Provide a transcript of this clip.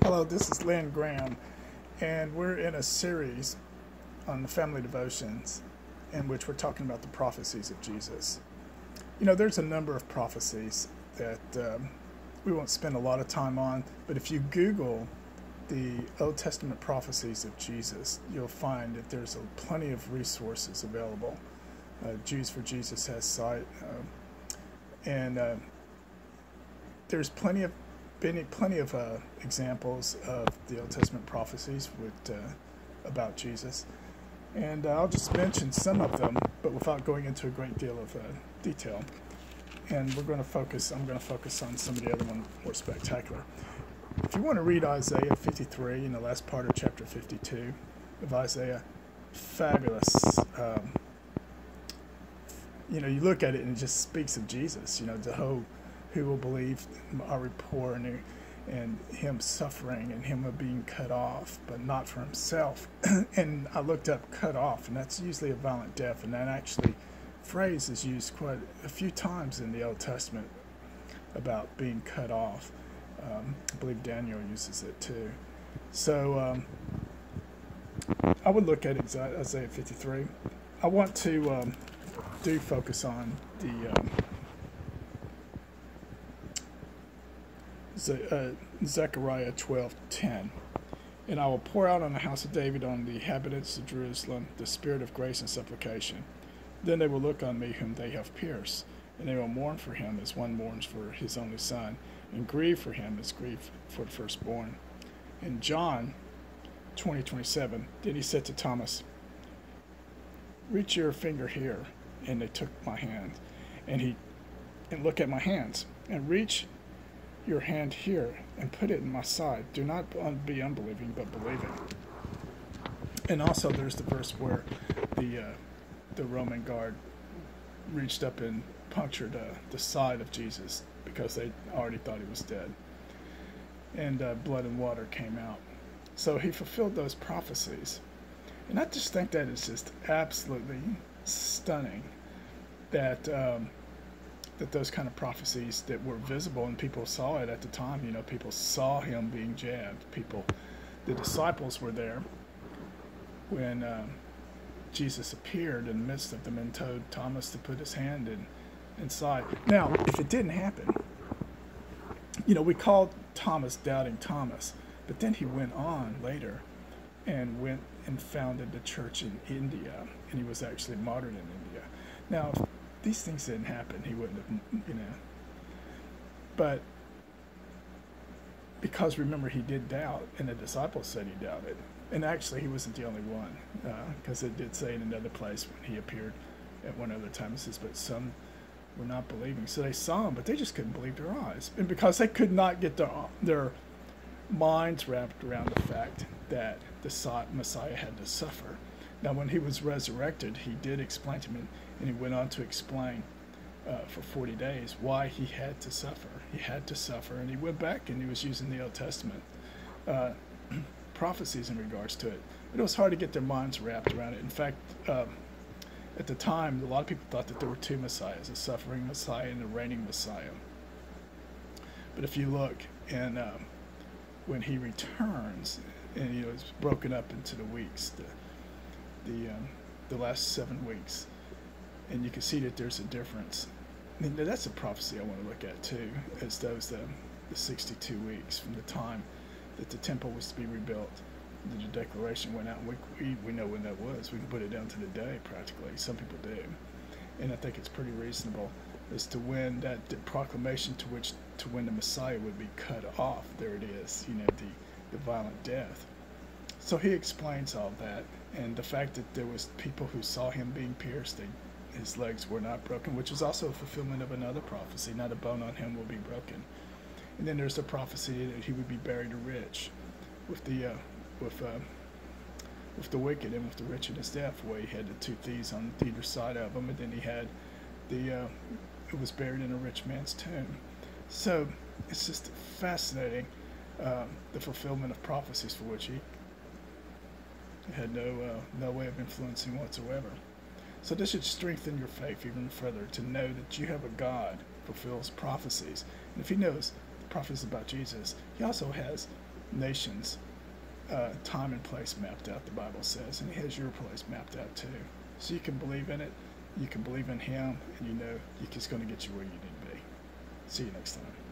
Hello, this is Lynn Graham, and we're in a series on the family devotions in which we're talking about the prophecies of Jesus. You know, there's a number of prophecies that we won't spend a lot of time on, but if you Google the Old Testament prophecies of Jesus, you'll find that there's plenty of resources available. Jews for Jesus has site, and there's plenty of examples of the Old Testament prophecies about Jesus, and I'll just mention some of them, but without going into a great deal of detail. And I'm going to focus on some of the other ones more spectacular. If you want to read Isaiah 53 in the last part of chapter 52 of Isaiah, fabulous. You look at it and it just speaks of Jesus. The whole who will believe our report and him suffering and him being cut off, but not for himself. And I looked up cut off, and that's usually a violent death, and that actually phrase is used quite a few times in the Old Testament about being cut off. I believe Daniel uses it too. So I would look at Isaiah 53. I want to do focus on the Zechariah 12:10. And I will pour out on the house of David, on the inhabitants of Jerusalem, the spirit of grace and supplication. Then they will look on me whom they have pierced, and they will mourn for him as one mourns for his only son, and grieve for him as grief for the firstborn. In John 20:27, then he said to Thomas, reach your finger here. And they took my hand, and look at my hands, and reach your hand here and put it in my side. Do not be unbelieving, but believing. And also there's the verse where the Roman guard reached up and punctured the side of Jesus because they already thought he was dead. And blood and water came out. So he fulfilled those prophecies. And I just think that is just absolutely stunning that that those kind of prophecies that were visible and people saw it at the time. People saw him being jabbed. The disciples were there when Jesus appeared in the midst of them and told Thomas to put his hand inside. Now, if it didn't happen, we called Thomas Doubting Thomas, but then he went on later and went and founded the church in India, and he was actually martyred in India. Now, if these things didn't happen, he wouldn't have, But because, remember, he did doubt, and the disciples said he doubted. And actually, he wasn't the only one, because it did say in another place when he appeared at one other time, it says, but some were not believing. So they saw him, but they just couldn't believe their eyes. And because they could not get their minds wrapped around the fact that the Messiah had to suffer. Now, when he was resurrected, he did explain to him, and he went on to explain for 40 days why he had to suffer. He had to suffer, and he went back and he was using the Old Testament prophecies in regards to it. But it was hard to get their minds wrapped around it. In fact, at the time, a lot of people thought that there were two Messiahs, a suffering Messiah and a reigning Messiah. But if you look, and when he returns, and it's broken up into the weeks, the last 7 weeks, and you can see that there's a difference. And that's a prophecy I want to look at too, as those the 62 weeks from the time that the temple was to be rebuilt. The declaration went out, and we know when that was. We can put it down to the day practically. Some people do, and I think it's pretty reasonable as to when the proclamation to when the Messiah would be cut off. There it is, the violent death. So he explains all that, and the fact that there was people who saw him being pierced, his legs were not broken, which is also a fulfillment of another prophecy. Not a bone on him will be broken. And then there's the prophecy that he would be buried rich, with the wicked and with the rich in his death, where he had the two thieves on either side of him, and then he had it was buried in a rich man's tomb. So it's just fascinating, the fulfillment of prophecies for which he had no way of influencing whatsoever. So this should strengthen your faith even further, to know that you have a God who fulfills prophecies. And if he knows the prophecies about Jesus, he also has nations time and place mapped out, the Bible says, and he has your place mapped out too. So you can believe in it, you can believe in him, and you know he's going to get you where you need to be. See you next time.